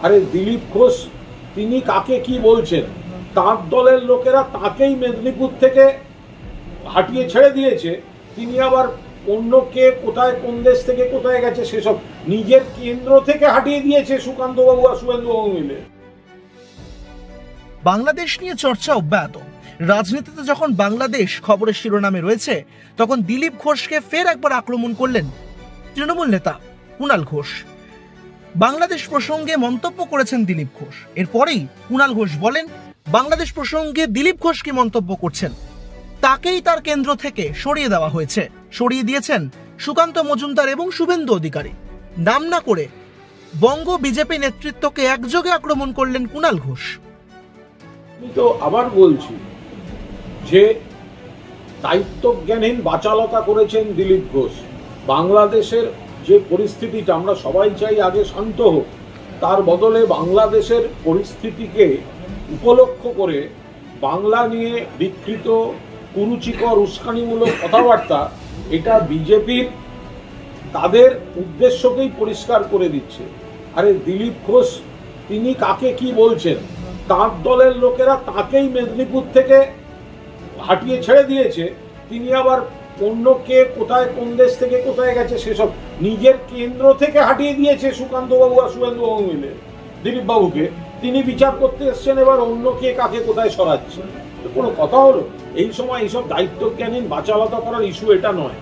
আরে দিলীপ ঘোষ তিনি কাকে কি বলছেন? তার দলের লোকেরা তাকেই মেদিনীপুর থেকে হাঁটিয়ে ছেড়ে দিয়েছে, তিনি আবার অন্য কে কোথায় কোন দেশ থেকে কোথায় গেছে সেসব নিজের কেন্দ্র থেকে হাঁটিয়ে দিয়েছে সুকান্ত বাবু আর শুভেন্দু বাবু মিলে। বাংলাদেশ নিয়ে চর্চা অব্যাহত। রাজনীতিতে যখন বাংলাদেশ খবরের শিরোনামে রয়েছে, তখন দিলীপ ঘোষকে ফের একবার আক্রমণ করলেন তৃণমূল নেতা কুণাল ঘোষ। বাংলাদেশ প্রসঙ্গে মন্তব্য করেছেন দিলীপ ঘোষ। এরপরেই কুণাল ঘোষ বলেন, বাংলাদেশ প্রসঙ্গে দিলীপ ঘোষ কি মন্তব্য করছেন, তাকেই তার কেন্দ্র থেকে সরিয়ে দেওয়া হয়েছে। সরিয়ে দিয়েছেন সুকান্ত মজুমদার এবং শুভেন্দু অধিকারী। নাম না করে বঙ্গ বিজেপি নেতৃত্বকে একযোগে আক্রমণ করলেন কুণাল ঘোষ। আমি তো আবার বলছি যে দায়িত্বজ্ঞানহীন বাচালতা করেছেন দিলীপ ঘোষ। বাংলাদেশের যে পরিস্থিতিটা, আমরা সবাই চাই আগে শান্ত হোক, তার বদলে বাংলাদেশের পরিস্থিতিকে উপলক্ষ করে বাংলা নিয়ে বিকৃত কুরুচিকর উস্কানিমূলক কথাবার্তা, এটা বিজেপির তাদের উদ্দেশ্যকেই পরিষ্কার করে দিচ্ছে। আরে দিলীপ ঘোষ তিনি কাকে কি বলছেন? তার দলের লোকেরা তাকেই মেদিনীপুর থেকে হাঁটিয়ে ছেড়ে দিয়েছে, তিনি আবার অন্য কে কোথায় কোন দেশ থেকে কোথায় গেছে সেসব নিজের কেন্দ্র থেকে হাঁটিয়ে দিয়েছে সুকান্ত বাবু আর শুভেন্দু বাবু মিলে দিলীপ বাবুকে। তিনি বিচার করতে এসছেন এবার অন্য কে কাকে কোথায় সরাচ্ছে। কোনো কথা হলো? এই সময় এইসব দায়িত্বজ্ঞানহীন বাচালতা করার ইস্যু এটা নয়।